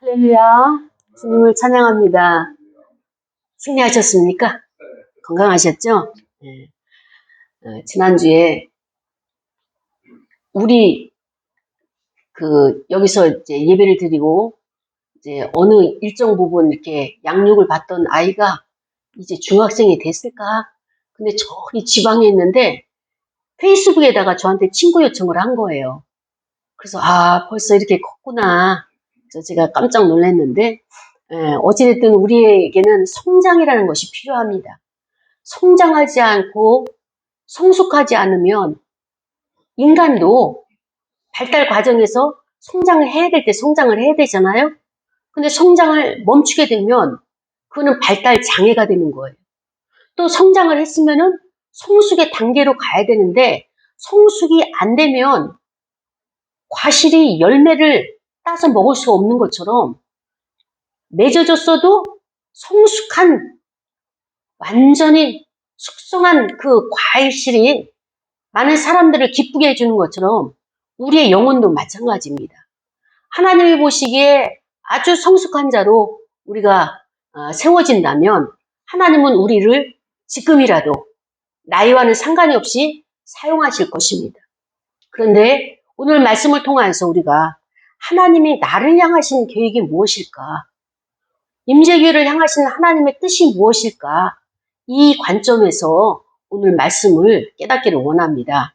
할렐루야. 주님을 찬양합니다. 승리하셨습니까? 건강하셨죠? 네. 지난주에 우리 여기서 이제 예배를 드리고 이제 어느 일정 부분 이렇게 양육을 받던 아이가 이제 중학생이 됐을까? 근데 저기 지방에 있는데 페이스북에다가 저한테 친구 요청을 한 거예요. 그래서 벌써 이렇게 컸구나. 제가 깜짝 놀랐는데 어찌됐든 우리에게는 성장이라는 것이 필요합니다. 성장하지 않고 성숙하지 않으면 인간도 발달 과정에서 성장을 해야 될 때 성장을 해야 되잖아요. 근데 성장을 멈추게 되면 그거는 발달 장애가 되는 거예요. 또 성장을 했으면은 성숙의 단계로 가야 되는데 성숙이 안 되면 과실이 열매를 따서 먹을 수 없는 것처럼 맺어졌어도 성숙한 완전히 숙성한 그 과실이 많은 사람들을 기쁘게 해주는 것처럼 우리의 영혼도 마찬가지입니다. 하나님이 보시기에 아주 성숙한 자로 우리가 세워진다면 하나님은 우리를 지금이라도 나이와는 상관이 없이 사용하실 것입니다. 그런데 오늘 말씀을 통해서 우리가 하나님이 나를 향하신 계획이 무엇일까? 임재기를 향하신 하나님의 뜻이 무엇일까? 이 관점에서 오늘 말씀을 깨닫기를 원합니다.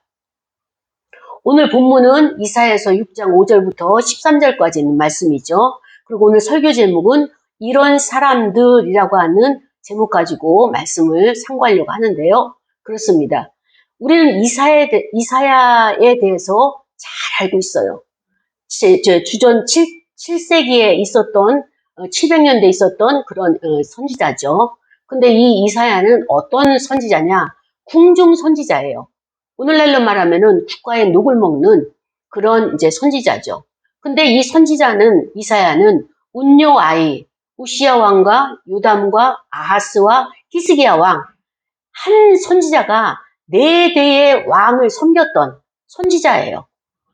오늘 본문은 이사야서 6장 5절부터 13절까지 있는 말씀이죠. 그리고 오늘 설교 제목은 이런 사람들이라고 하는 제목 가지고 말씀을 상고하려고 하는데요. 그렇습니다. 우리는 이사야에 대해서 잘 알고 있어요. 주전 7세기에 있었던 700년대에 있었던 그런 선지자죠. 근데 이 이사야는 어떤 선지자냐? 궁중 선지자예요. 오늘날로 말하면은 국가의 녹을 먹는 그런 이제 선지자죠. 근데 이 선지자는 이사야는 운요 아이 우시야 왕과 요담과 아하스와 히스기야 왕 한 선지자가 4대의 왕을 섬겼던 선지자예요.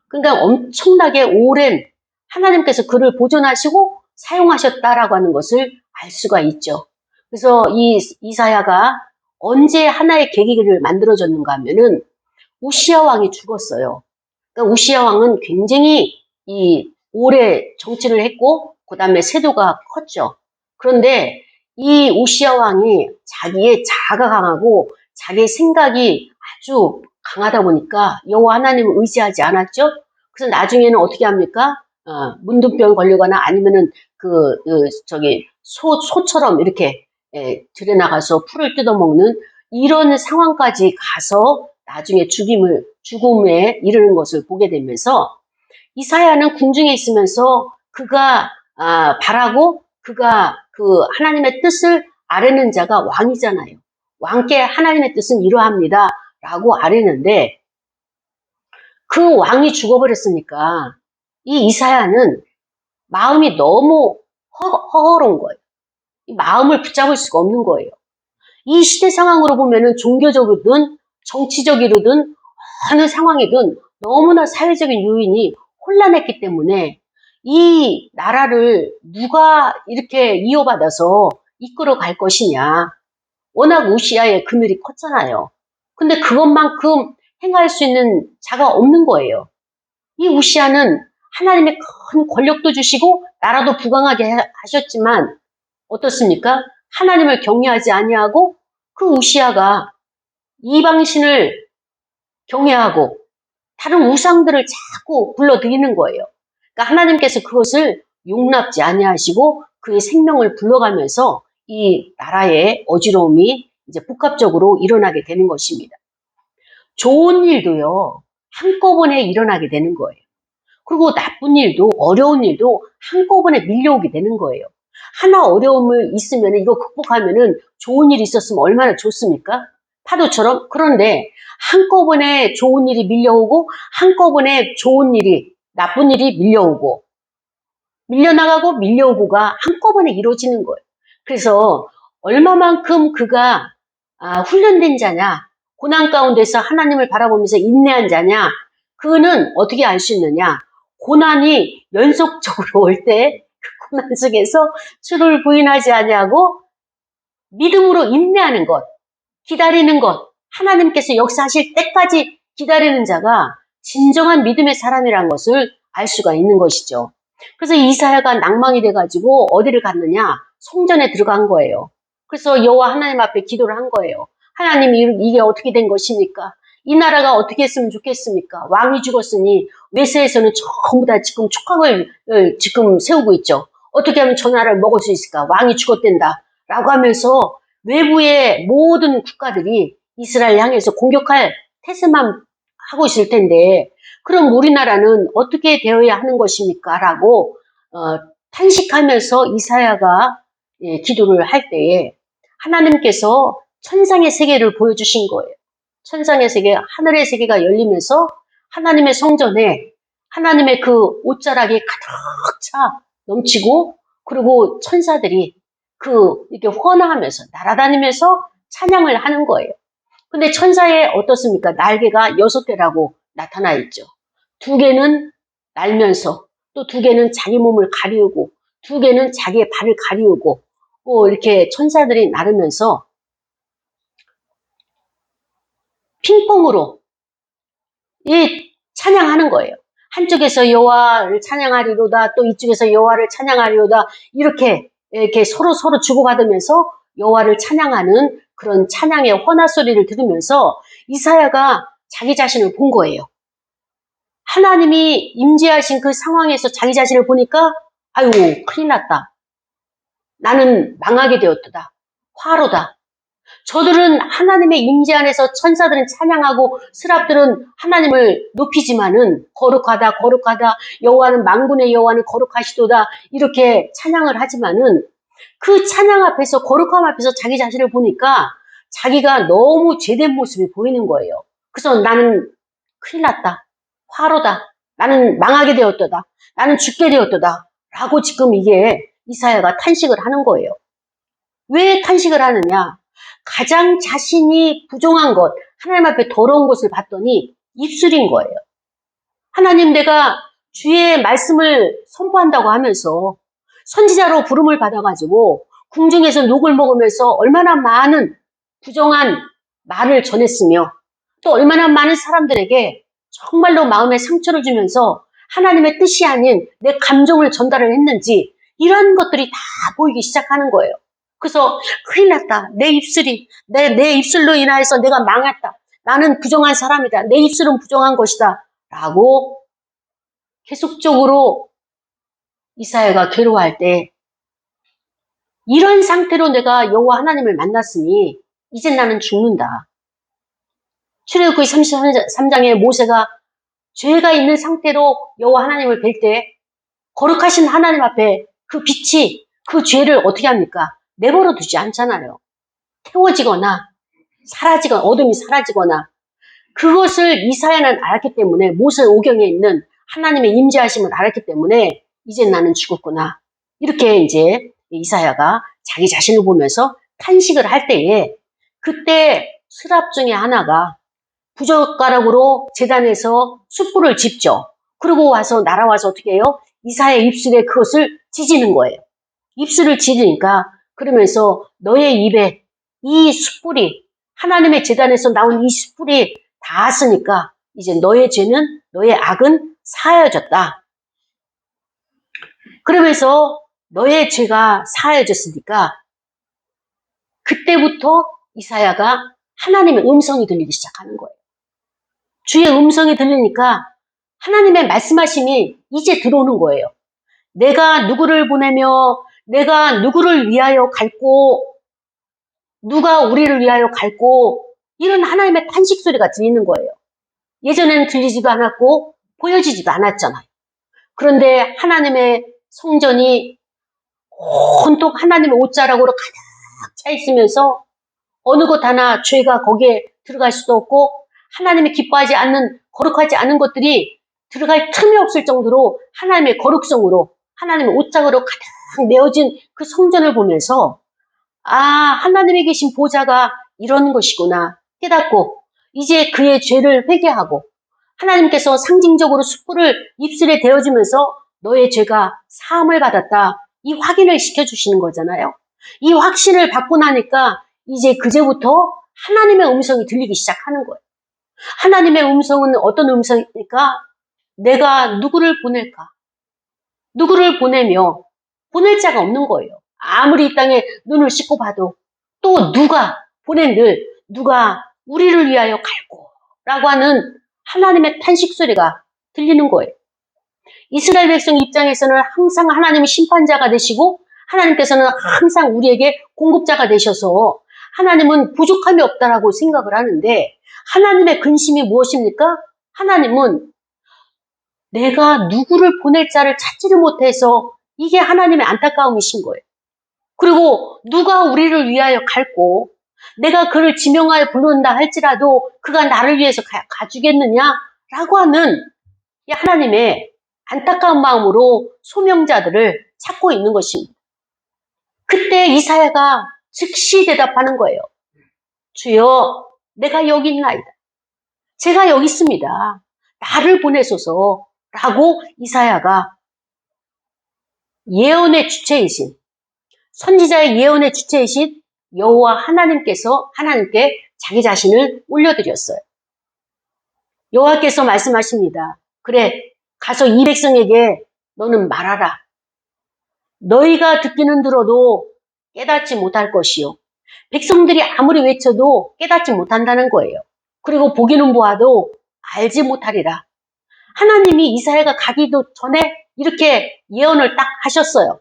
그러니까 엄청나게 오랜 하나님께서 그를 보존하시고 사용하셨다라고 하는 것을 알 수가 있죠. 그래서 이 이사야가 언제 하나의 계기를 만들어졌는가 하면은 우시야 왕이 죽었어요. 그러니까 우시야 왕은 굉장히 오래 정치를 했고 그 다음에 세도가 컸죠. 그런데 이 우시야 왕이 자기의 자아가 강하고 자기의 생각이 아주 강하다 보니까 여호와 하나님을 의지하지 않았죠. 그래서 나중에는 어떻게 합니까? 문둥병 걸리거나 아니면은 소처럼 이렇게 들여나가서 풀을 뜯어먹는 이런 상황까지 가서 나중에 죽음에 이르는 것을 보게 되면서 이사야는 궁중에 있으면서 그가 바라고 그가 그 하나님의 뜻을 아뢰는 자가 왕이잖아요. 왕께 하나님의 뜻은 이러합니다. 라고 아뢰는데 그 왕이 죽어버렸으니까 이 이사야는 마음이 너무 허허로운 거예요. 이 마음을 붙잡을 수가 없는 거예요. 이 시대 상황으로 보면은 종교적이든 정치적이든 어느 상황이든 너무나 사회적인 요인이 혼란했기 때문에 이 나라를 누가 이렇게 이어받아서 이끌어 갈 것이냐. 워낙 우시야의 그늘이 컸잖아요. 근데 그것만큼 행할 수 있는 자가 없는 거예요. 이 우시야는 하나님의 큰 권력도 주시고 나라도 부강하게 하셨지만 어떻습니까? 하나님을 경외하지 아니하고 그 우시야가 이방신을 경외하고 다른 우상들을 자꾸 불러들이는 거예요. 그러니까 하나님께서 그것을 용납지 아니하시고 그의 생명을 불러가면서 이 나라의 어지러움이 이제 복합적으로 일어나게 되는 것입니다. 좋은 일도요, 한꺼번에 일어나게 되는 거예요. 그리고 나쁜 일도 어려운 일도 한꺼번에 밀려오게 되는 거예요. 하나 어려움을 있으면 이거 극복하면은 좋은 일이 있었으면 얼마나 좋습니까? 파도처럼. 그런데 한꺼번에 좋은 일이 밀려오고 한꺼번에 나쁜 일이 밀려오고 밀려나가고 밀려오고가 한꺼번에 이루어지는 거예요. 그래서 얼마만큼 그가 훈련된 자냐, 고난 가운데서 하나님을 바라보면서 인내한 자냐, 그는 어떻게 알 수 있느냐? 고난이 연속적으로 올 때 그 고난 속에서 주를 부인하지 아니하고 믿음으로 인내하는 것, 기다리는 것, 하나님께서 역사하실 때까지 기다리는 자가 진정한 믿음의 사람이라는 것을 알 수가 있는 것이죠. 그래서 이사야가 낭망이 돼가지고 어디를 갔느냐? 성전에 들어간 거예요. 그래서 여호와 하나님 앞에 기도를 한 거예요. 하나님, 이게 어떻게 된 것입니까? 이 나라가 어떻게 했으면 좋겠습니까? 왕이 죽었으니 외세에서는 전부 다 지금 촉각을 지금 세우고 있죠. 어떻게 하면 저 나라를 먹을 수 있을까? 왕이 죽었댄다 라고 하면서 외부의 모든 국가들이 이스라엘 향해서 공격할 태세만 하고 있을 텐데, 그럼 우리나라는 어떻게 되어야 하는 것입니까? 라고 탄식하면서 이사야가 기도를 할 때에 하나님께서 천상의 세계를 보여주신 거예요. 천상의 세계, 하늘의 세계가 열리면서 하나님의 성전에 하나님의 그 옷자락이 가득 차 넘치고, 그리고 천사들이 이렇게 헌화하면서 날아다니면서 찬양을 하는 거예요. 근데 천사의 어떻습니까? 날개가 6개라고 나타나 있죠. 2개는 날면서, 또 2개는 자기 몸을 가리우고, 2개는 자기의 발을 가리우고, 이렇게 천사들이 나르면서 핑퐁으로 찬양하는 거예요. 한쪽에서 여호와를 찬양하리로다, 또 이쪽에서 여호와를 찬양하리로다, 이렇게 서로 주고받으면서 여호와를 찬양하는 그런 찬양의 헌화 소리를 들으면서 이사야가 자기 자신을 본 거예요. 하나님이 임재하신 그 상황에서 자기 자신을 보니까 아유, 큰일 났다. 나는 망하게 되었다. 화로다. 저들은 하나님의 임재 안에서 천사들은 찬양하고 스랍들은 하나님을 높이지만은 거룩하다 거룩하다, 여호와는 만군의 여호와는 거룩하시도다, 이렇게 찬양을 하지만은 그 찬양 앞에서, 거룩함 앞에서 자기 자신을 보니까 자기가 너무 죄된 모습이 보이는 거예요. 그래서 나는 큰일 났다. 화로다. 나는 망하게 되었도다. 나는 죽게 되었도다. 라고 지금 이게 이사야가 탄식을 하는 거예요. 왜 탄식을 하느냐? 가장 자신이 부정한 것, 하나님 앞에 더러운 것을 봤더니 입술인 거예요. 하나님, 내가 주의 말씀을 선포한다고 하면서 선지자로 부름을 받아가지고 궁중에서 욕을 먹으면서 얼마나 많은 부정한 말을 전했으며, 또 얼마나 많은 사람들에게 정말로 마음에 상처를 주면서 하나님의 뜻이 아닌 내 감정을 전달을 했는지, 이런 것들이 다 보이기 시작하는 거예요. 그래서 큰일 났다. 내 입술이, 내 입술로 인하여서 내가 망했다. 나는 부정한 사람이다. 내 입술은 부정한 것이다. 라고 계속적으로 이사야가 괴로워할 때, 이런 상태로 내가 여호와 하나님을 만났으니 이제 나는 죽는다. 출애굽기 33장에 모세가 죄가 있는 상태로 여호와 하나님을 뵐 때 거룩하신 하나님 앞에 그 빛이 그 죄를 어떻게 합니까? 내버려 두지 않잖아요. 태워지거나 사라지거나, 어둠이 사라지거나. 그것을 이사야는 알았기 때문에, 모세 오경에 있는 하나님의 임재하심을 알았기 때문에 이제 나는 죽었구나. 이렇게 이제 이사야가 자기 자신을 보면서 탄식을 할 때에, 그때 스랍 중에 하나가 부젓가락으로 제단에서 숯불을 집죠. 그리고 와서 날아와서 어떻게 해요? 이사야의 입술에 그것을 찢는 거예요. 입술을 찢으니까, 그러면서 너의 입에 이 숯불이, 하나님의 제단에서 나온 이 숯불이 닿았으니까 이제 너의 죄는, 너의 악은 사하여졌다. 그러면서 너의 죄가 사하여졌으니까 그때부터 이사야가 하나님의 음성이 들리기 시작하는 거예요. 주의 음성이 들리니까 하나님의 말씀하심이 이제 들어오는 거예요. 내가 누구를 보내며 내가 누구를 위하여 갈고, 누가 우리를 위하여 갈고, 이런 하나님의 탄식 소리가 들리는 거예요. 예전에는 들리지도 않았고 보여지지도 않았잖아요. 그런데 하나님의 성전이 온통 하나님의 옷자락으로 가득 차 있으면서 어느 것 하나 죄가 거기에 들어갈 수도 없고, 하나님이 기뻐하지 않는, 거룩하지 않은 것들이 들어갈 틈이 없을 정도로 하나님의 거룩성으로, 하나님의 옷장으로 가득 메워진 그 성전을 보면서, 아, 하나님이 계신 보좌가 이런 것이구나 깨닫고, 이제 그의 죄를 회개하고, 하나님께서 상징적으로 숯불을 입술에 대어주면서 너의 죄가 사함을 받았다. 이 확인을 시켜주시는 거잖아요. 이 확신을 받고 나니까 이제 그제부터 하나님의 음성이 들리기 시작하는 거예요. 하나님의 음성은 어떤 음성입니까? 내가 누구를 보낼까? 누구를 보내며 보낼 자가 없는 거예요. 아무리 이 땅에 눈을 씻고 봐도 또 누가 보낸들 누가 우리를 위하여 갈고 라고 하는 하나님의 탄식 소리가 들리는 거예요. 이스라엘 백성 입장에서는 항상 하나님의 심판자가 되시고 하나님께서는 항상 우리에게 공급자가 되셔서 하나님은 부족함이 없다라고 생각을 하는데 하나님의 근심이 무엇입니까? 하나님은 내가 누구를 보낼 자를 찾지를 못해서 이게 하나님의 안타까움이신 거예요. 그리고 누가 우리를 위하여 갈고 내가 그를 지명하여 부른다 할지라도 그가 나를 위해서 가주겠느냐라고 하는 이 하나님의 안타까운 마음으로 소명자들을 찾고 있는 것입니다. 그때 이사야가 즉시 대답하는 거예요. 주여, 내가 여기 있나이다. 제가 여기 있습니다. 나를 보내소서라고 이사야가 예언의 주체이신 선지자의 예언의 주체이신 여호와 하나님께 자기 자신을 올려드렸어요. 여호와께서 말씀하십니다. 그래, 가서 이 백성에게 너는 말하라. 너희가 듣기는 들어도 깨닫지 못할 것이요. 백성들이 아무리 외쳐도 깨닫지 못한다는 거예요. 그리고 보기는 보아도 알지 못하리라. 하나님이 이사야가 가기도 전에 이렇게 예언을 딱 하셨어요.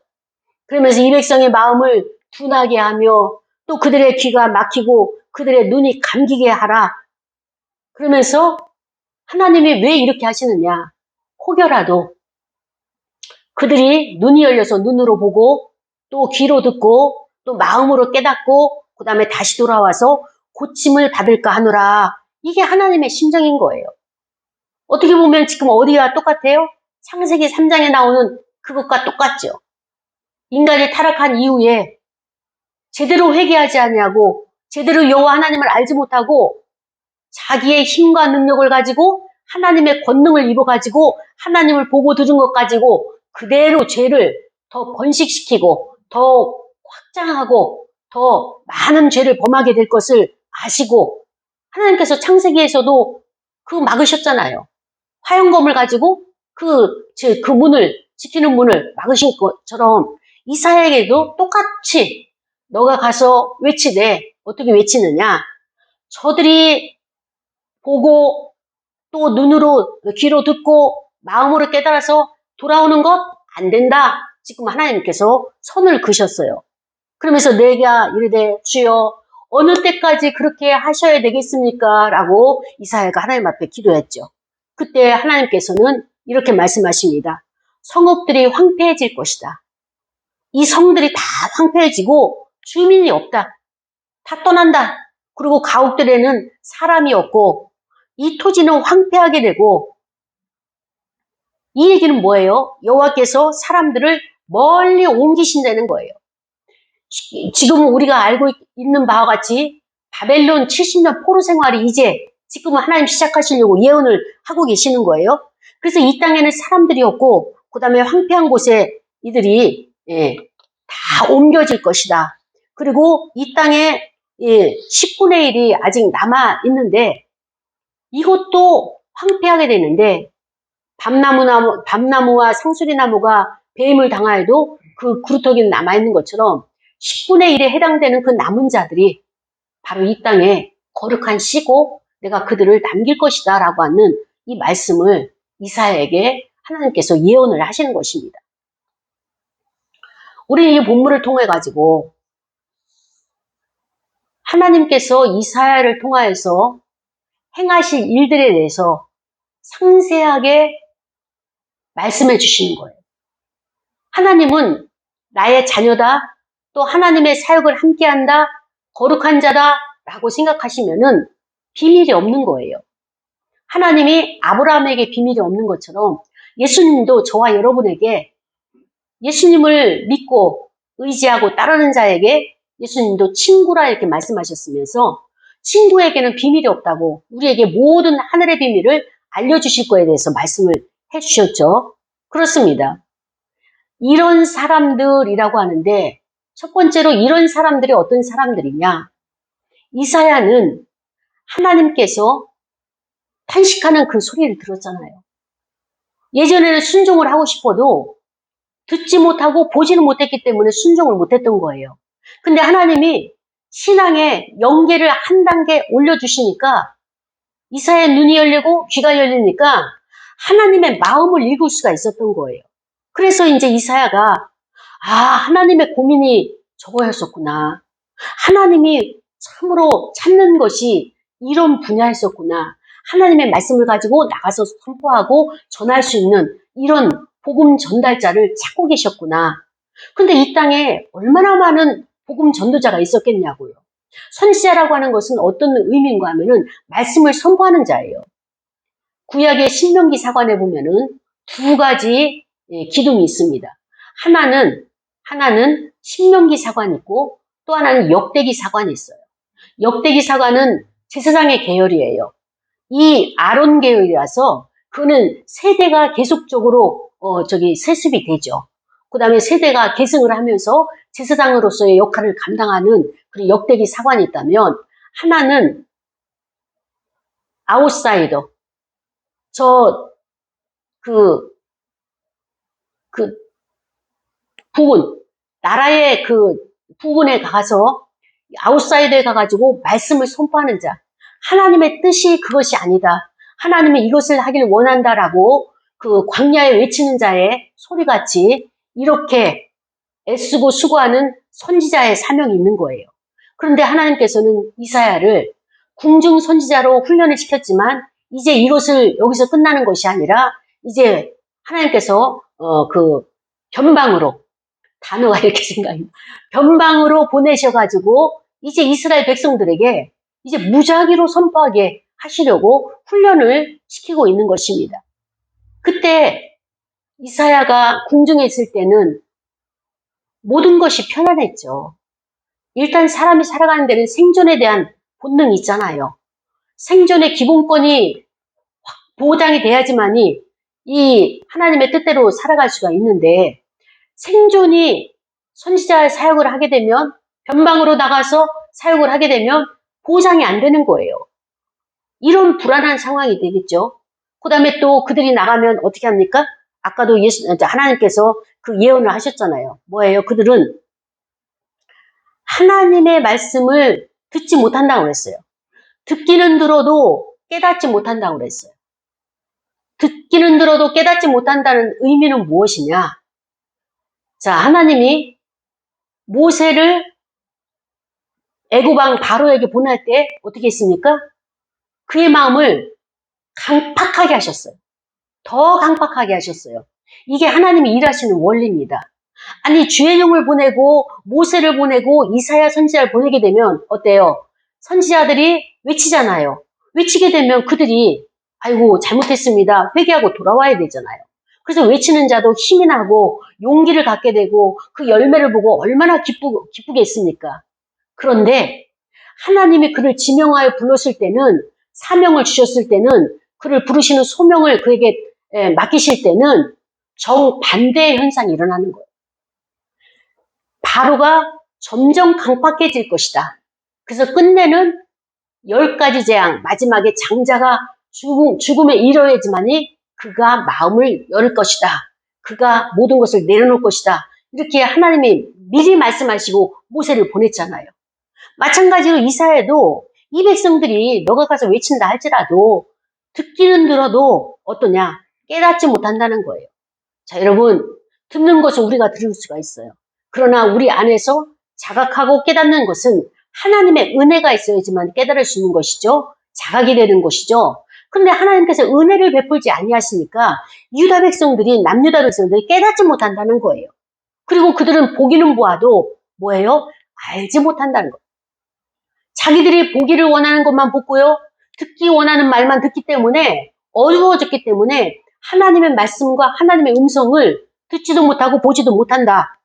그러면서 이 백성의 마음을 둔하게 하며 또 그들의 귀가 막히고 그들의 눈이 감기게 하라. 그러면서 하나님이 왜 이렇게 하시느냐. 혹여라도 그들이 눈이 열려서 눈으로 보고 또 귀로 듣고 또 마음으로 깨닫고 그 다음에 다시 돌아와서 고침을 받을까 하노라. 이게 하나님의 심정인 거예요. 어떻게 보면 지금 어디와 똑같아요? 창세기 3장에 나오는 그것과 똑같죠. 인간이 타락한 이후에 제대로 회개하지 않냐고 제대로 여호와 하나님을 알지 못하고 자기의 힘과 능력을 가지고 하나님의 권능을 입어가지고 하나님을 보고 들은 것 가지고 그대로 죄를 더 번식시키고 더 확장하고 더 많은 죄를 범하게 될 것을 아시고 하나님께서 창세기에서도 그거 막으셨잖아요. 화영검을 가지고 그 문을 지키는 문을 막으신 것처럼 이사야에게도 똑같이 너가 가서 외치되 어떻게 외치느냐. 저들이 보고 또 눈으로 귀로 듣고 마음으로 깨달아서 돌아오는 것 안 된다. 지금 하나님께서 선을 그셨어요. 그러면서 내가 이르되 주여 어느 때까지 그렇게 하셔야 되겠습니까? 라고 이사야가 하나님 앞에 기도했죠. 그때 하나님께서는 이렇게 말씀하십니다. 성읍들이 황폐해질 것이다. 이 성들이 다 황폐해지고 주민이 없다. 다 떠난다. 그리고 가옥들에는 사람이 없고 이 토지는 황폐하게 되고 이 얘기는 뭐예요? 여호와께서 사람들을 멀리 옮기신다는 거예요. 지금 우리가 알고 있는 바와 같이 바벨론 70년 포로 생활이 이제 지금 하나님 시작하시려고 예언을 하고 계시는 거예요. 그래서 이 땅에는 사람들이 없고 그 다음에 황폐한 곳에 이들이 다 옮겨질 것이다. 그리고 이 땅에 10분의 1이 아직 남아 있는데 이것도 황폐하게 되는데 밤나무와 상수리나무가 배임을 당하여도 그 그루터기는 남아있는 것처럼 10분의 1에 해당되는 그 남은 자들이 바로 이 땅에 거룩한 씨고 내가 그들을 남길 것이다 라고 하는 이 말씀을 이사야에게 하나님께서 예언을 하시는 것입니다. 우리는 이 본문을 통해 가지고 하나님께서 이사야를 통하여서 행하실 일들에 대해서 상세하게 말씀해 주시는 거예요. 하나님은 나의 자녀다, 또 하나님의 사역을 함께한다, 거룩한 자다 라고 생각하시면은 비밀이 없는 거예요. 하나님이 아브라함에게 비밀이 없는 것처럼 예수님도 저와 여러분에게 예수님을 믿고 의지하고 따르는 자에게 예수님도 친구라 이렇게 말씀하셨으면서 친구에게는 비밀이 없다고 우리에게 모든 하늘의 비밀을 알려주실 거에 대해서 말씀을 해주셨죠. 그렇습니다. 이런 사람들이라고 하는데 첫 번째로 이런 사람들이 어떤 사람들이냐? 이사야는 하나님께서 탄식하는 그 소리를 들었잖아요. 예전에는 순종을 하고 싶어도 듣지 못하고 보지는 못했기 때문에 순종을 못했던 거예요. 근데 하나님이 신앙의 영계를 한 단계 올려주시니까 이사야의 눈이 열리고 귀가 열리니까 하나님의 마음을 읽을 수가 있었던 거예요. 그래서 이제 이사야가 하나님의 고민이 저거였었구나. 하나님이 참으로 찾는 것이 이런 분야였었구나. 하나님의 말씀을 가지고 나가서 선포하고 전할 수 있는 이런 복음 전달자를 찾고 계셨구나. 근데 이 땅에 얼마나 많은 복음 전도자가 있었겠냐고요. 선지자라고 하는 것은 어떤 의미인가 하면은 말씀을 선포하는 자예요. 구약의 신명기 사관에 보면은 두 가지 기둥이 있습니다. 하나는 신명기 사관이 있고 또 하나는 역대기 사관이 있어요. 역대기 사관은 제사장의 계열이에요. 이 아론 계열이라서 그는 세대가 계속적으로 세습이 되죠. 그 다음에 세대가 계승을 하면서 제사장으로서의 역할을 감당하는 그런 역대기 사관이 있다면 하나는 아웃사이더, 그 나라의 그 부분에 가서 아웃사이더에 가가지고 말씀을 선포하는 자. 하나님의 뜻이 그것이 아니다. 하나님이 이것을 하길 원한다라고 그 광야에 외치는 자의 소리같이 이렇게 애쓰고 수고하는 선지자의 사명이 있는 거예요. 그런데 하나님께서는 이사야를 궁중 선지자로 훈련을 시켰지만 이제 이것을 여기서 끝나는 것이 아니라 이제 하나님께서 변방으로 단어가 이렇게 생각해요. 변방으로 보내셔가지고 이제 이스라엘 백성들에게 이제 무작위로 선포하게 하시려고 훈련을 시키고 있는 것입니다. 그때 이사야가 궁중에 있을 때는 모든 것이 편안했죠. 일단 사람이 살아가는 데는 생존에 대한 본능이 있잖아요. 생존의 기본권이 보장이 돼야지만이 이 하나님의 뜻대로 살아갈 수가 있는데 생존이 선지자의 사역을 하게 되면 변방으로 나가서 사역을 하게 되면 보장이 안 되는 거예요. 이런 불안한 상황이 되겠죠. 그 다음에 또 그들이 나가면 어떻게 합니까? 아까도 하나님께서 그 예언을 하셨잖아요. 뭐예요? 그들은 하나님의 말씀을 듣지 못한다고 그랬어요. 듣기는 들어도 깨닫지 못한다고 그랬어요. 듣기는 들어도 깨닫지 못한다는 의미는 무엇이냐? 자, 하나님이 모세를 애굽왕 바로에게 보낼 때 어떻게 했습니까? 그의 마음을 강팍하게 하셨어요. 더 강팍하게 하셨어요. 이게 하나님이 일하시는 원리입니다. 아니 주의 영을 보내고 모세를 보내고 이사야 선지자를 보내게 되면 어때요? 선지자들이 외치잖아요. 외치게 되면 그들이 아이고 잘못했습니다. 회개하고 돌아와야 되잖아요. 그래서 외치는 자도 힘이 나고 용기를 갖게 되고 그 열매를 보고 얼마나 기쁘겠습니까? 그런데 하나님이 그를 지명하여 불렀을 때는 사명을 주셨을 때는 그를 부르시는 소명을 그에게 맡기실 때는 정반대의 현상이 일어나는 거예요. 바로가 점점 강팍해질 것이다. 그래서 끝내는 10가지 재앙, 마지막에 장자가 죽음에 이르러야지만이 그가 마음을 열 것이다. 그가 모든 것을 내려놓을 것이다. 이렇게 하나님이 미리 말씀하시고 모세를 보냈잖아요. 마찬가지로 이사야도 이 백성들이 너가 가서 외친다 할지라도 듣기는 들어도 어떠냐? 깨닫지 못한다는 거예요. 자, 여러분 듣는 것은 우리가 들을 수가 있어요. 그러나 우리 안에서 자각하고 깨닫는 것은 하나님의 은혜가 있어야지만 깨달을 수 있는 것이죠. 자각이 되는 것이죠. 그런데 하나님께서 은혜를 베풀지 아니하시니까 유다 백성들이 남유다 백성들이 깨닫지 못한다는 거예요. 그리고 그들은 보기는 보아도 뭐예요? 알지 못한다는 거예요. 자기들이 보기를 원하는 것만 보고요. 듣기 원하는 말만 듣기 때문에 어두워졌기 때문에 하나님의 말씀과 하나님의 음성을 듣지도 못하고 보지도 못한다.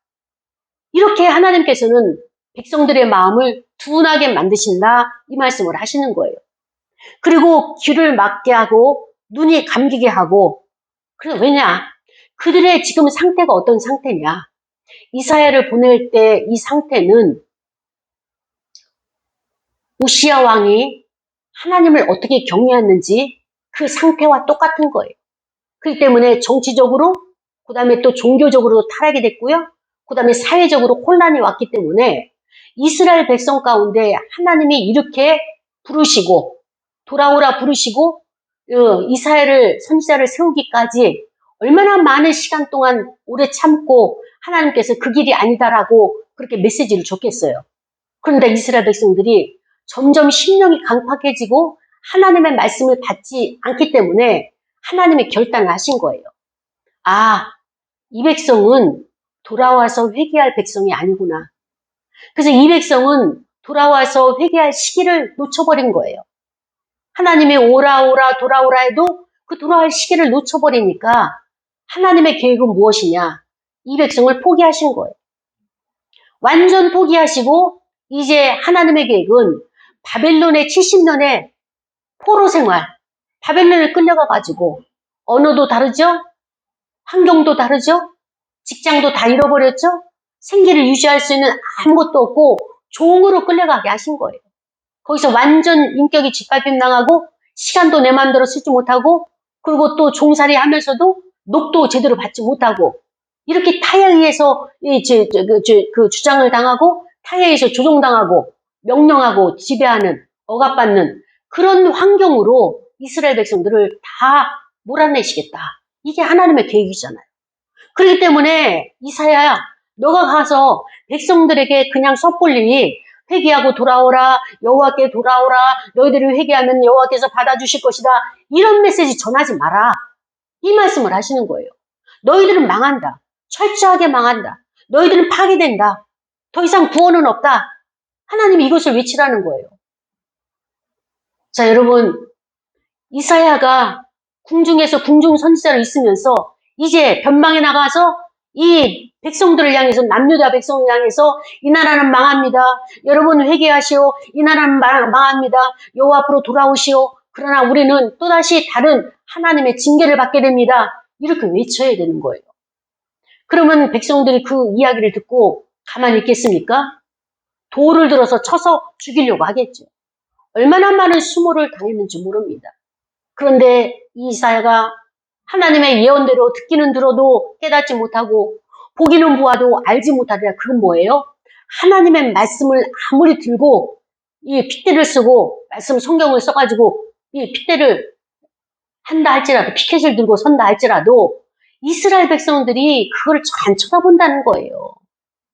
이렇게 하나님께서는 백성들의 마음을 둔하게 만드신다. 이 말씀을 하시는 거예요. 그리고 귀를 막게 하고 눈이 감기게 하고 왜냐? 그들의 지금 상태가 어떤 상태냐? 이사야를 보낼 때 이 상태는 우시야 왕이 하나님을 어떻게 경외했는지 그 상태와 똑같은 거예요. 그렇기 때문에 정치적으로, 그 다음에 또 종교적으로 타락이 됐고요. 그 다음에 사회적으로 혼란이 왔기 때문에 이스라엘 백성 가운데 하나님이 이렇게 부르시고 돌아오라 부르시고 이스라엘을 선지자를 세우기까지 얼마나 많은 시간 동안 오래 참고 하나님께서 그 길이 아니다라고 그렇게 메시지를 줬겠어요. 그런데 이스라엘 백성들이 점점 심령이 강팍해지고 하나님의 말씀을 받지 않기 때문에 하나님이 결단을 하신 거예요. 아, 이 백성은 돌아와서 회개할 백성이 아니구나. 그래서 이 백성은 돌아와서 회개할 시기를 놓쳐버린 거예요. 하나님이 오라 돌아오라 해도 그 돌아올 시기를 놓쳐버리니까 하나님의 계획은 무엇이냐? 이 백성을 포기하신 거예요. 완전 포기하시고 이제 하나님의 계획은 바벨론의 70년의 포로 생활, 바벨론을 끌려가가지고 언어도 다르죠? 환경도 다르죠? 직장도 다 잃어버렸죠? 생계를 유지할 수 있는 아무것도 없고 종으로 끌려가게 하신 거예요. 거기서 완전 인격이 짓밟힘 당하고 시간도 내 마음대로 쓰지 못하고 그리고 또 종살이 하면서도 녹도 제대로 받지 못하고 이렇게 타에 의해서 그 주장을 당하고 타에 의해서 조종당하고 명령하고 지배하는 억압받는 그런 환경으로 이스라엘 백성들을 다 몰아내시겠다. 이게 하나님의 계획이잖아요. 그렇기 때문에 이사야야 너가 가서 백성들에게 그냥 섣불리 회개하고 돌아오라, 여호와께 돌아오라, 너희들이 회개하면 여호와께서 받아주실 것이다. 이런 메시지 전하지 마라. 이 말씀을 하시는 거예요. 너희들은 망한다. 철저하게 망한다. 너희들은 파괴된다. 더 이상 구원은 없다. 하나님이 이것을 외치라는 거예요. 자, 여러분, 이사야가 궁중에서 궁중 선지자로 있으면서 이제 변방에 나가서 이 백성들을 향해서 남유다 백성을 향해서 이 나라는 망합니다. 여러분 회개하시오. 이 나라는 망합니다. 여호와 앞으로 돌아오시오. 그러나 우리는 또다시 다른 하나님의 징계를 받게 됩니다. 이렇게 외쳐야 되는 거예요. 그러면 백성들이 그 이야기를 듣고 가만히 있겠습니까? 돌을 들어서 쳐서 죽이려고 하겠죠. 얼마나 많은 수모를 당했는지 모릅니다. 그런데 이 이사야가 하나님의 예언대로 듣기는 들어도 깨닫지 못하고 보기는 보아도 알지 못하리라. 그건 뭐예요? 하나님의 말씀을 아무리 들고 이 핏대를 쓰고 말씀 성경을 써가지고 이 핏대를 한다 할지라도 피켓을 들고 선다 할지라도 이스라엘 백성들이 그걸 안 쳐다본다는 거예요.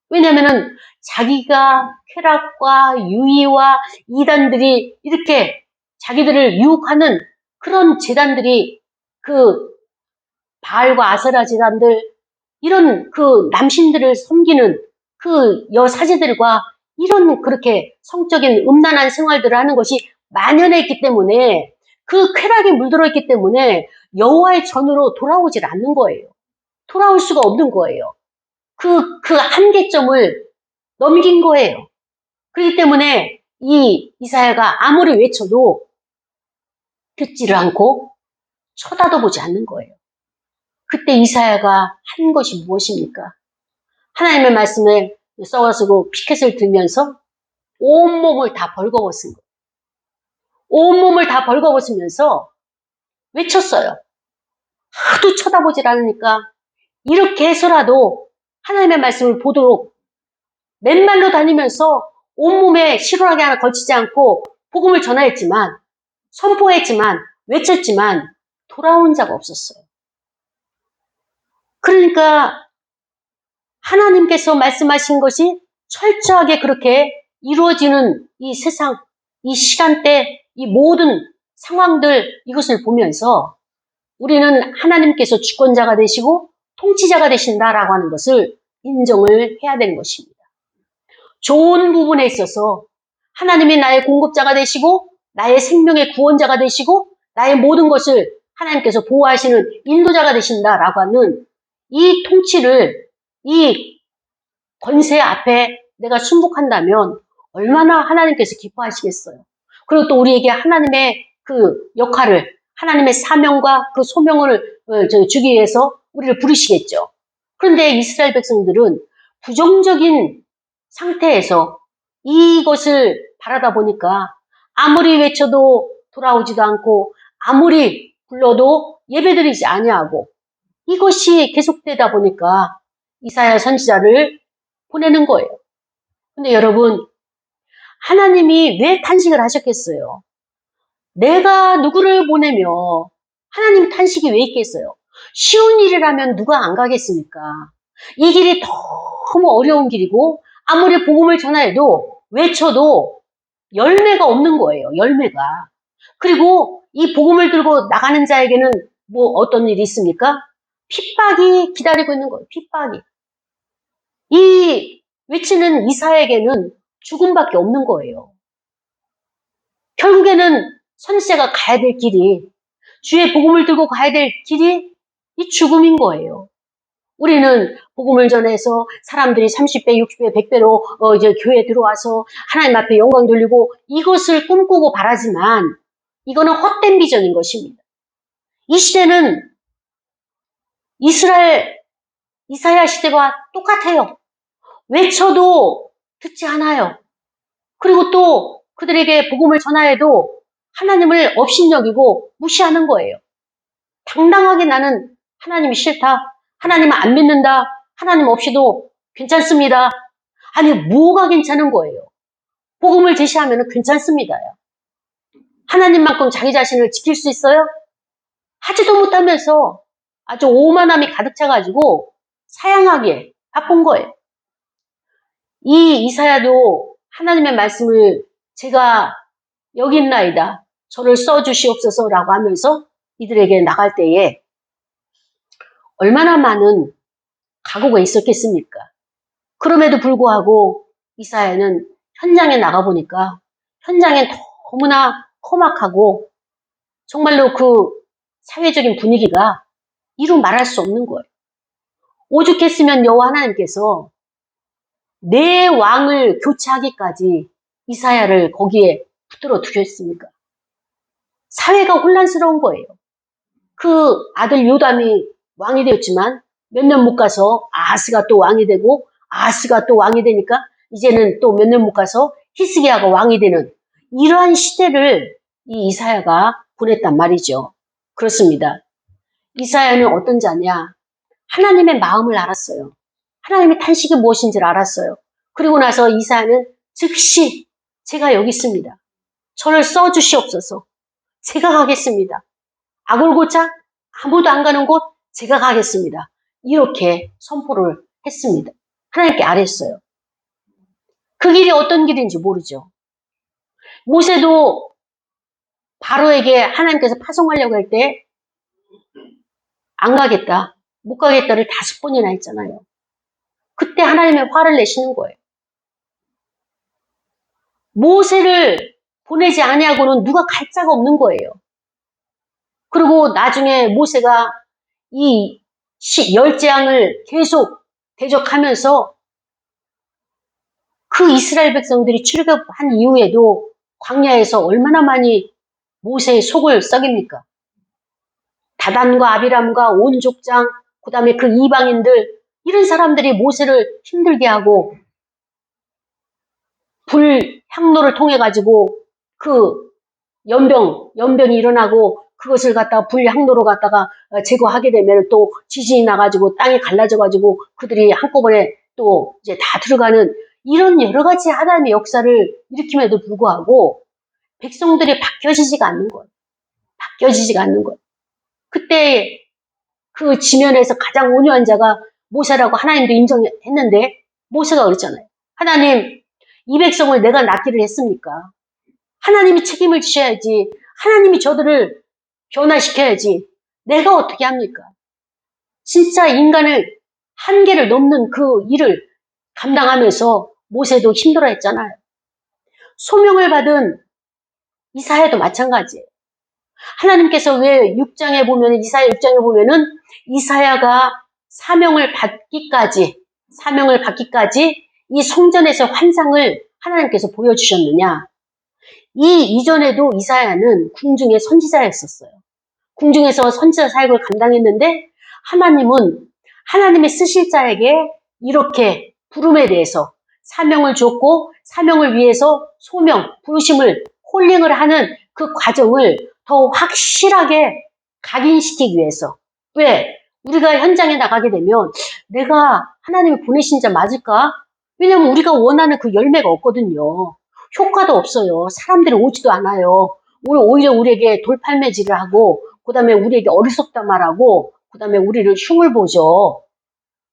왜냐면은 자기가 쾌락과 유의와 이단들이 이렇게 자기들을 유혹하는 그런 재단들이 그 바알과 아세라 재단들 이런 그 남신들을 섬기는 그 여사제들과 이런 그렇게 성적인 음란한 생활들을 하는 것이 만연해 있기 때문에 그 쾌락에 물들어 있기 때문에 여호와의 전으로 돌아오질 않는 거예요. 돌아올 수가 없는 거예요. 그 한계점을 넘긴 거예요. 그렇기 때문에 이 이사야가 아무리 외쳐도 듣지를 않고 쳐다도 보지 않는 거예요. 그때 이사야가 한 것이 무엇입니까? 하나님의 말씀을 써가지고 피켓을 들면서 온몸을 다 벌거벗은 거예요. 온몸을 다 벌거벗으면서 외쳤어요. 하도 쳐다보질 않으니까 이렇게 해서라도 하나님의 말씀을 보도록 맨발로 다니면서 온몸에 실오라기 하나 걸치지 않고 복음을 전하였지만 선포했지만 외쳤지만 돌아온 자가 없었어요. 그러니까 하나님께서 말씀하신 것이 철저하게 그렇게 이루어지는 이 세상, 이 시간대, 이 모든 상황들 이것을 보면서 우리는 하나님께서 주권자가 되시고 통치자가 되신다라고 하는 것을 인정을 해야 되는 것입니다. 좋은 부분에 있어서 하나님이 나의 공급자가 되시고 나의 생명의 구원자가 되시고 나의 모든 것을 하나님께서 보호하시는 인도자가 되신다라고 하는 이 통치를 이 권세 앞에 내가 순복한다면 얼마나 하나님께서 기뻐하시겠어요. 그리고 또 우리에게 하나님의 그 역할을 하나님의 사명과 그 소명을 주기 위해서 우리를 부르시겠죠. 그런데 이스라엘 백성들은 부정적인 상태에서 이것을 바라다 보니까 아무리 외쳐도 돌아오지도 않고 아무리 불러도 예배드리지 아니하고 이것이 계속되다 보니까 이사야 선지자를 보내는 거예요. 근데 여러분, 하나님이 왜 탄식을 하셨겠어요? 내가 누구를 보내며 하나님 탄식이 왜 있겠어요? 쉬운 일이라면 누가 안 가겠습니까? 이 길이 너무 어려운 길이고 아무리 복음을 전하여도 외쳐도 열매가 없는 거예요. 열매가. 그리고 이 복음을 들고 나가는 자에게는 뭐 어떤 일이 있습니까? 핍박이 기다리고 있는 거예요. 핍박이. 이 외치는 이사에게는 죽음밖에 없는 거예요. 결국에는 선지자가 가야 될 길이, 주의 복음을 들고 가야 될 길이 이 죽음인 거예요. 우리는 복음을 전해서 사람들이 30배, 60배, 100배로 이제 교회에 들어와서 하나님 앞에 영광 돌리고 이것을 꿈꾸고 바라지만 이거는 헛된 비전인 것입니다. 이 시대는 이사야 시대와 똑같아요. 외쳐도 듣지 않아요. 그리고 또 그들에게 복음을 전하여도 하나님을 업신여기고 무시하는 거예요. 당당하게 나는 하나님이 싫다. 하나님은 안 믿는다. 하나님 없이도 괜찮습니다. 아니, 뭐가 괜찮은 거예요? 복음을 제시하면 괜찮습니다. 하나님만큼 자기 자신을 지킬 수 있어요? 하지도 못하면서 아주 오만함이 가득 차가지고 사양하기에 바쁜 거예요. 이 이사야도 하나님의 말씀을 제가 여기 있나이다. 저를 써주시옵소서라고 하면서 이들에게 나갈 때에 얼마나 많은 각오가 있었겠습니까? 그럼에도 불구하고 이사야는 현장에 나가보니까 현장엔 너무나 험악하고 정말로 그 사회적인 분위기가 이루 말할 수 없는 거예요. 오죽했으면 여호와 하나님께서 내 왕을 교체하기까지 이사야를 거기에 붙들어 두셨습니까? 사회가 혼란스러운 거예요. 그 아들 요담이 왕이 되었지만 몇 년 못 가서 아하스가 또 왕이 되고 아하스가 또 왕이 되니까 이제는 또 몇 년 못 가서 히스기야가 왕이 되는 이러한 시대를 이 이사야가 보냈단 말이죠. 그렇습니다. 이사야는 어떤 자냐? 하나님의 마음을 알았어요. 하나님의 탄식이 무엇인지를 알았어요. 그리고 나서 이사야는 즉시 제가 여기 있습니다. 저를 써주시옵소서. 제가 가겠습니다. 아골고차 아무도 안 가는 곳 제가 가겠습니다. 이렇게 선포를 했습니다. 하나님께 아뢰었어요. 그 길이 어떤 길인지 모르죠. 모세도 바로에게 하나님께서 파송하려고 할 때 안 가겠다, 못 가겠다를 5번이나 했잖아요. 그때 하나님의 화를 내시는 거예요. 모세를 보내지 아니하고는 누가 갈 자가 없는 거예요. 그리고 나중에 모세가 이 10재앙을 계속 대적하면서 그 이스라엘 백성들이 출애굽한 이후에도 광야에서 얼마나 많이 모세의 속을 썩입니까? 다단과 아비람과 온 족장, 그 다음에 그 이방인들, 이런 사람들이 모세를 힘들게 하고 불향로를 통해 가지고 그 연병이 일어나고 그것을 갖다가 불향로로 갖다가 제거하게 되면 또 지진이 나가지고 땅이 갈라져가지고 그들이 한꺼번에 또 이제 다 들어가는 이런 여러 가지 하나님의 역사를 일으킴에도 불구하고 백성들이 바뀌어지지가 않는 거예요. 바뀌어지지가 않는 거예요. 그때 그 지면에서 가장 온유한 자가 모세라고 하나님도 인정했는데 모세가 그랬잖아요. 하나님, 이 백성을 내가 낳기를 했습니까? 하나님이 책임을 지셔야지. 하나님이 저들을 변화시켜야지. 내가 어떻게 합니까? 진짜 인간을 한계를 넘는 그 일을 감당하면서 모세도 힘들어했잖아요. 소명을 받은 이사야도 마찬가지예요. 하나님께서 왜 6장에 보면, 이사야 6장에 보면은 이사야가 사명을 받기까지 이 성전에서 환상을 하나님께서 보여주셨느냐? 이 이전에도 이사야는 궁중의 선지자였었어요. 궁중에서 선지자 사역을 감당했는데 하나님은 하나님의 쓰실 자에게 이렇게 부름에 대해서 사명을 줬고 사명을 위해서 소명, 부르심을 콜링을 하는 그 과정을 더 확실하게 각인시키기 위해서. 왜? 우리가 현장에 나가게 되면 내가 하나님이 보내신 자 맞을까? 왜냐면 우리가 원하는 그 열매가 없거든요. 효과도 없어요. 사람들이 오지도 않아요. 오히려 우리에게 돌팔매질을 하고 그 다음에 우리에게 어리석다 말하고 그 다음에 우리를 흉을 보죠.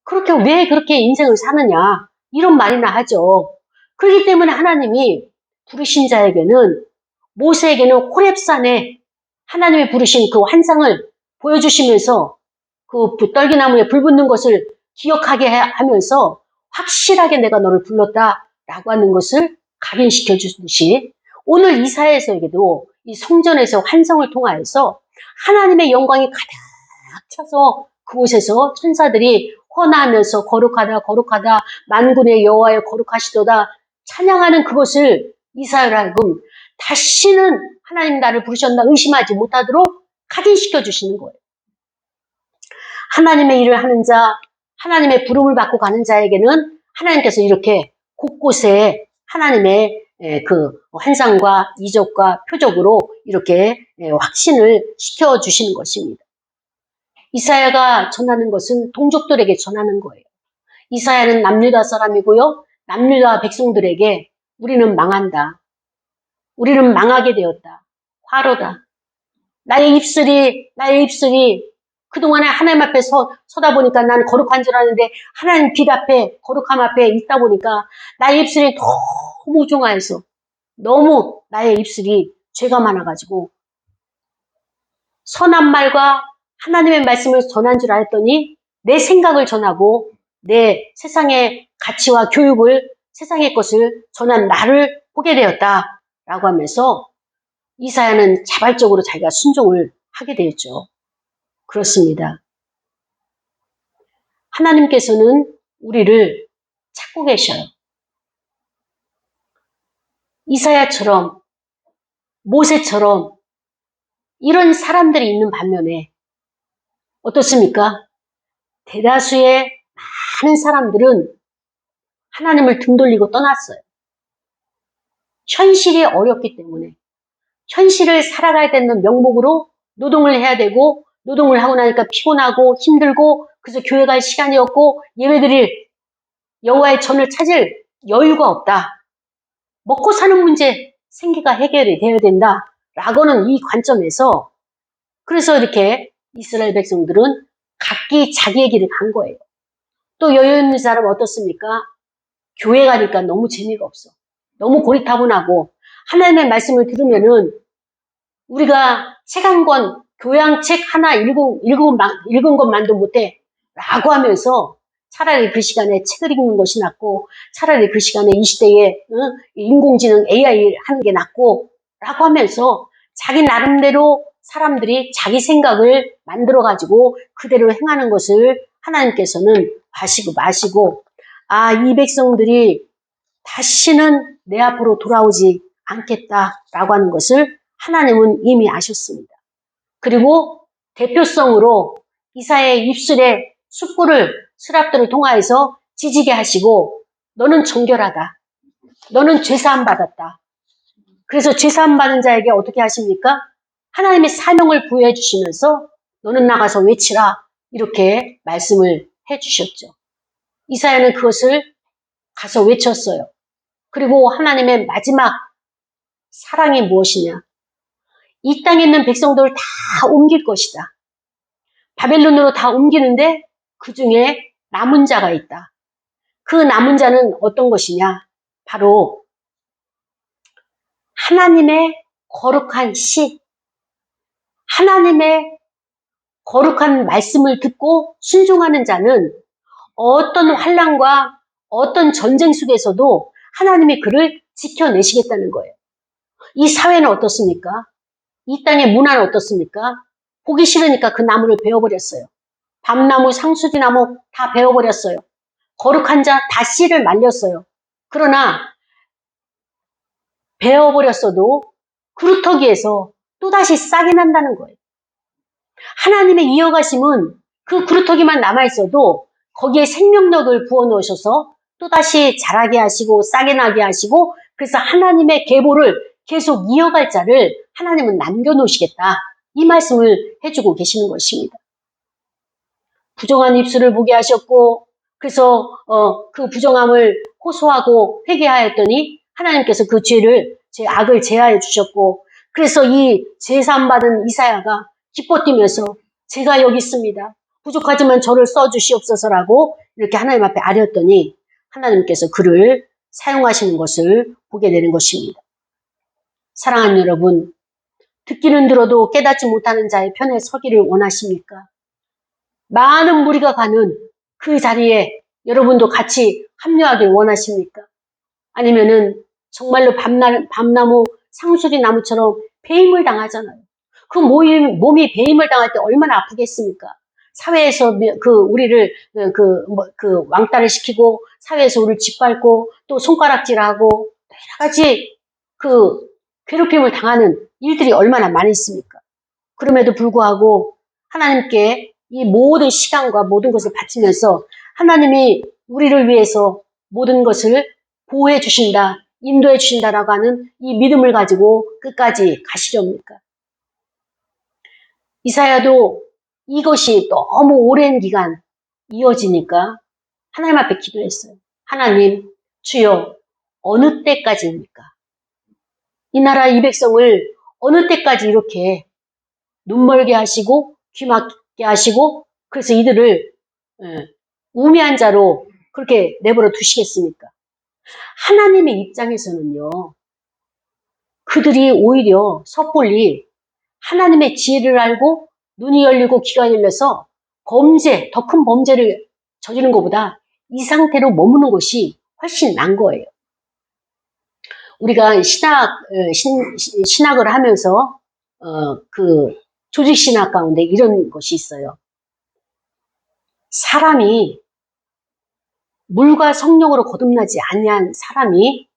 그렇게 왜 그렇게 인생을 사느냐 이런 말이나 하죠. 그렇기 때문에 하나님이 부르신 자에게는 모세에게는 호렙산에 하나님이 부르신 그 환상을 보여주시면서 그 떨기나무에 불 붙는 것을 기억하게 하면서 확실하게 내가 너를 불렀다라고 하는 것을 각인시켜 주듯이 오늘 이사야에서에게도 이 성전에서 환상을 통하여서 하나님의 영광이 가득 차서 그곳에서 천사들이 헌하면서 거룩하다 거룩하다 만군의 여호와여 거룩하시도다 찬양하는 그것을 이사야로 하여금 다시는 하나님 나를 부르셨나 의심하지 못하도록 각인시켜 주시는 거예요. 하나님의 일을 하는 자, 하나님의 부름을 받고 가는 자에게는 하나님께서 이렇게 곳곳에 하나님의 그 환상과 이적과 표적으로 이렇게 확신을 시켜주시는 것입니다. 이사야가 전하는 것은 동족들에게 전하는 거예요. 이사야는 남유다 사람이고요. 남유다 백성들에게 우리는 망한다. 우리는 망하게 되었다. 화로다. 나의 입술이 그동안에 하나님 앞에 서다 보니까 나는 거룩한 줄 아는데 하나님 빛 앞에 거룩함 앞에 있다 보니까 나의 입술이 너무 종아해서 너무 나의 입술이 죄가 많아가지고 선한 말과 하나님의 말씀을 전한 줄 알았더니 내 생각을 전하고 내 세상의 가치와 교육을 세상의 것을 전한 나를 보게 되었다라고 하면서 이사야는 자발적으로 자기가 순종을 하게 되었죠. 그렇습니다. 하나님께서는 우리를 찾고 계셔요. 이사야처럼 모세처럼 이런 사람들이 있는 반면에 어떻습니까? 대다수의 많은 사람들은 하나님을 등 돌리고 떠났어요. 현실이 어렵기 때문에 현실을 살아가야 되는 명목으로 노동을 해야 되고 노동을 하고 나니까 피곤하고 힘들고 그래서 교회 갈 시간이 없고 예배드릴 여호와의 전을 찾을 여유가 없다. 먹고 사는 문제 생계가 해결이 되어야 된다라고는 이 관점에서 그래서 이렇게 이스라엘 백성들은 각기 자기의 길을 간 거예요. 또 여유 있는 사람 어떻습니까? 교회 가니까 너무 재미가 없어. 너무 고리타분하고 하나님의 말씀을 들으면은 우리가 책 한 권, 교양책 하나 읽은 것만도 못해 라고 하면서 차라리 그 시간에 책을 읽는 것이 낫고 차라리 그 시간에 이 시대에 인공지능 AI 하는 게 낫고 라고 하면서 자기 나름대로 사람들이 자기 생각을 만들어가지고 그대로 행하는 것을 하나님께서는 마시고 이 백성들이 다시는 내 앞으로 돌아오지 않겠다라고 하는 것을 하나님은 이미 아셨습니다. 그리고 대표성으로 이사야의 입술에 숯불을 스랍들을 통하여서 지지게 하시고 너는 정결하다. 너는 죄사함 받았다. 그래서 죄사함 받은 자에게 어떻게 하십니까? 하나님의 사명을 부여해 주시면서 너는 나가서 외치라 이렇게 말씀을 해 주셨죠. 이사야는 그것을 가서 외쳤어요. 그리고 하나님의 마지막 사랑이 무엇이냐? 이 땅에 있는 백성들을 다 옮길 것이다. 바벨론으로 다 옮기는데 그 중에 남은 자가 있다. 그 남은 자는 어떤 것이냐? 바로 하나님의 거룩한 시, 하나님의 거룩한 말씀을 듣고 순종하는 자는 어떤 환난과 어떤 전쟁 속에서도 하나님이 그를 지켜내시겠다는 거예요. 이 사회는 어떻습니까? 이 땅의 문화는 어떻습니까? 보기 싫으니까 그 나무를 베어버렸어요. 밤나무, 상수지나무 다 베어버렸어요. 거룩한 자 다 씨를 말렸어요. 그러나 베어버렸어도 그루터기에서 또다시 싹이 난다는 거예요. 하나님의 이어가심은 그 그루터기만 남아있어도 거기에 생명력을 부어넣으셔서 또다시 자라게 하시고 싹이 나게 하시고 그래서 하나님의 계보를 계속 이어갈 자를 하나님은 남겨놓으시겠다. 이 말씀을 해주고 계시는 것입니다. 부정한 입술을 보게 하셨고 그래서 그 부정함을 호소하고 회개하였더니 하나님께서 그 죄를 제 악을 제하여 주셨고 그래서 이 제사함받은 이사야가 기뻐 뛰면서 제가 여기 있습니다. 부족하지만 저를 써주시옵소서라고 이렇게 하나님 앞에 아렸더니 하나님께서 그를 사용하시는 것을 보게 되는 것입니다. 사랑하는 여러분, 듣기는 들어도 깨닫지 못하는 자의 편에 서기를 원하십니까? 많은 무리가 가는 그 자리에 여러분도 같이 합류하길 원하십니까? 아니면은 정말로 밤나무, 상수리 나무처럼 배임을 당하잖아요. 그 몸이 배임을 당할 때 얼마나 아프겠습니까? 사회에서 우리를 왕따를 시키고 사회에서 우리를 짓밟고 또 손가락질하고 여러 가지 괴롭힘을 당하는 일들이 얼마나 많이 있습니까? 그럼에도 불구하고 하나님께 이 모든 시간과 모든 것을 바치면서 하나님이 우리를 위해서 모든 것을 보호해 주신다, 인도해 주신다라고 하는 이 믿음을 가지고 끝까지 가시렵니까? 이사야도 이것이 너무 오랜 기간 이어지니까 하나님 앞에 기도했어요. 하나님, 주여 어느 때까지입니까? 이 나라 이 백성을 어느 때까지 이렇게 눈멀게 하시고 귀 막게 하시고 그래서 이들을 우매한 자로 그렇게 내버려 두시겠습니까? 하나님의 입장에서는요. 그들이 오히려 섣불리 하나님의 지혜를 알고 눈이 열리고 귀가 열려서 더 큰 범죄를 저지른 것보다 이 상태로 머무는 것이 훨씬 난 거예요. 우리가 신학을 하면서 조직신학 가운데 이런 것이 있어요. 사람이 물과 성령으로 거듭나지 아니한 사람이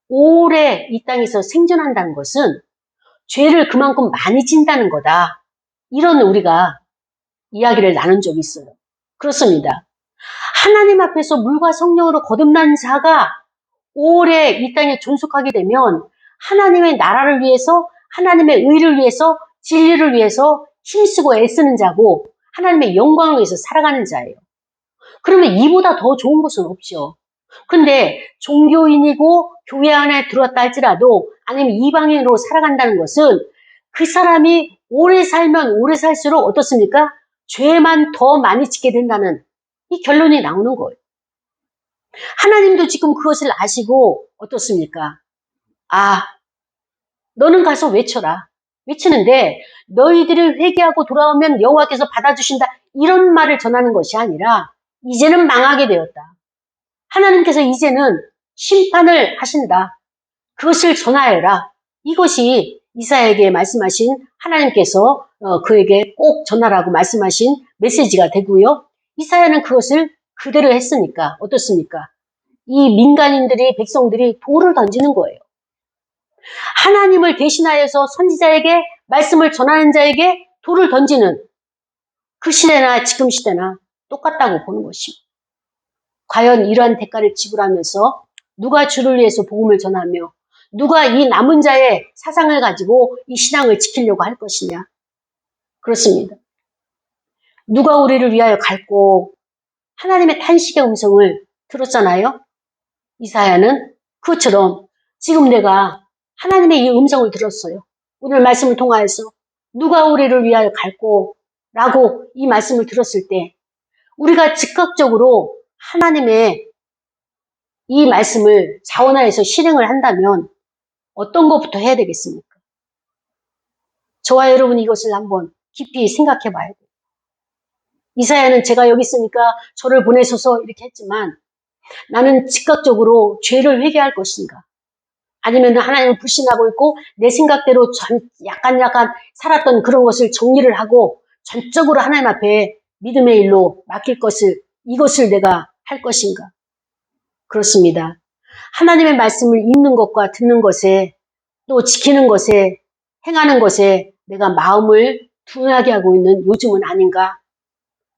오래 이 땅에서 생존한다는 것은 죄를 그만큼 많이 진다는 거다. 이런 우리가 이야기를 나눈 적이 있어요. 그렇습니다. 하나님 앞에서 물과 성령으로 거듭난 자가 오래 이 땅에 존속하게 되면 하나님의 나라를 위해서 하나님의 의를 위해서 진리를 위해서 힘쓰고 애쓰는 자고 하나님의 영광을 위해서 살아가는 자예요. 그러면 이보다 더 좋은 것은 없죠. 근데 종교인이고 교회 안에 들어왔다 할지라도 아니면 이방인으로 살아간다는 것은 그 사람이 오래 살면 오래 살수록 어떻습니까? 죄만 더 많이 짓게 된다는 이 결론이 나오는 거예요. 하나님도 지금 그것을 아시고 어떻습니까? 너는 가서 외쳐라. 외치는데 너희들이 회개하고 돌아오면 여호와께서 받아주신다. 이런 말을 전하는 것이 아니라 이제는 망하게 되었다. 하나님께서 이제는 심판을 하신다. 그것을 전하여라. 이것이 이사야에게 말씀하신 하나님께서 그에게 꼭 전하라고 말씀하신 메시지가 되고요. 이사야는 그것을 그대로 했으니까 어떻습니까? 이 민간인들이 백성들이 돌을 던지는 거예요. 하나님을 대신하여서 선지자에게 말씀을 전하는 자에게 돌을 던지는 그 시대나 지금 시대나 똑같다고 보는 것입니다. 과연 이러한 대가를 지불하면서 누가 주를 위해서 복음을 전하며 누가 이 남은 자의 사상을 가지고 이 신앙을 지키려고 할 것이냐? 그렇습니다. 누가 우리를 위하여 갈고 하나님의 탄식의 음성을 들었잖아요. 이사야는 그것처럼 지금 내가 하나님의 이 음성을 들었어요. 오늘 말씀을 통하여서 누가 우리를 위하여 갈고 라고 이 말씀을 들었을 때 우리가 즉각적으로 하나님의 이 말씀을 자원하여서 실행을 한다면 어떤 것부터 해야 되겠습니까? 저와 여러분이 이것을 한번 깊이 생각해 봐야 돼요. 이사야는 제가 여기 있으니까 저를 보내셔서 이렇게 했지만 나는 즉각적으로 죄를 회개할 것인가? 아니면 하나님을 불신하고 있고 내 생각대로 약간 살았던 그런 것을 정리를 하고 전적으로 하나님 앞에 믿음의 일로 맡길 이것을 내가 할 것인가? 그렇습니다. 하나님의 말씀을 읽는 것과 듣는 것에 또 지키는 것에 행하는 것에 내가 마음을 둔하게 하고 있는 요즘은 아닌가?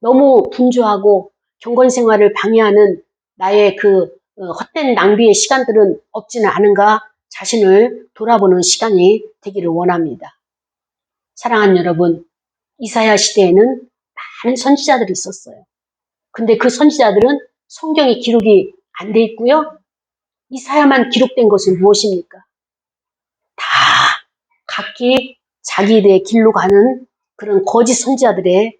너무 분주하고 경건 생활을 방해하는 나의 그 헛된 낭비의 시간들은 없지는 않은가 자신을 돌아보는 시간이 되기를 원합니다. 사랑하는 여러분, 이사야 시대에는 많은 선지자들이 있었어요. 근데 그 선지자들은 성경에 기록이 안 돼 있고요. 이사야만 기록된 것은 무엇입니까? 다 각기 자기들의 길로 가는 그런 거짓 선지자들의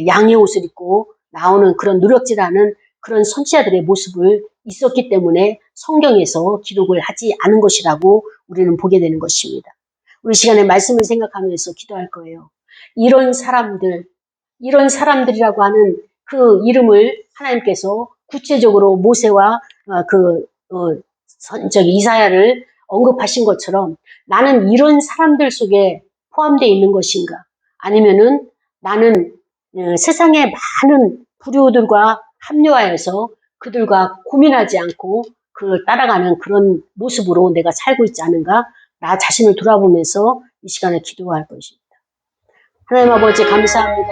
양의 옷을 입고 나오는 그런 누력질하는 그런 선지자들의 모습을 있었기 때문에 성경에서 기록을 하지 않은 것이라고 우리는 보게 되는 것입니다. 우리 시간에 말씀을 생각하면서 기도할 거예요. 이런 사람들이라고 하는 그 이름을 하나님께서 구체적으로 모세와 이사야를 언급하신 것처럼 나는 이런 사람들 속에 포함되어 있는 것인가? 아니면은 나는 세상의 많은 부류들과 합류하여서 그들과 고민하지 않고 그걸 따라가는 그런 모습으로 내가 살고 있지 않은가? 나 자신을 돌아보면서 이 시간에 기도할 것입니다. 하나님 아버지 감사합니다.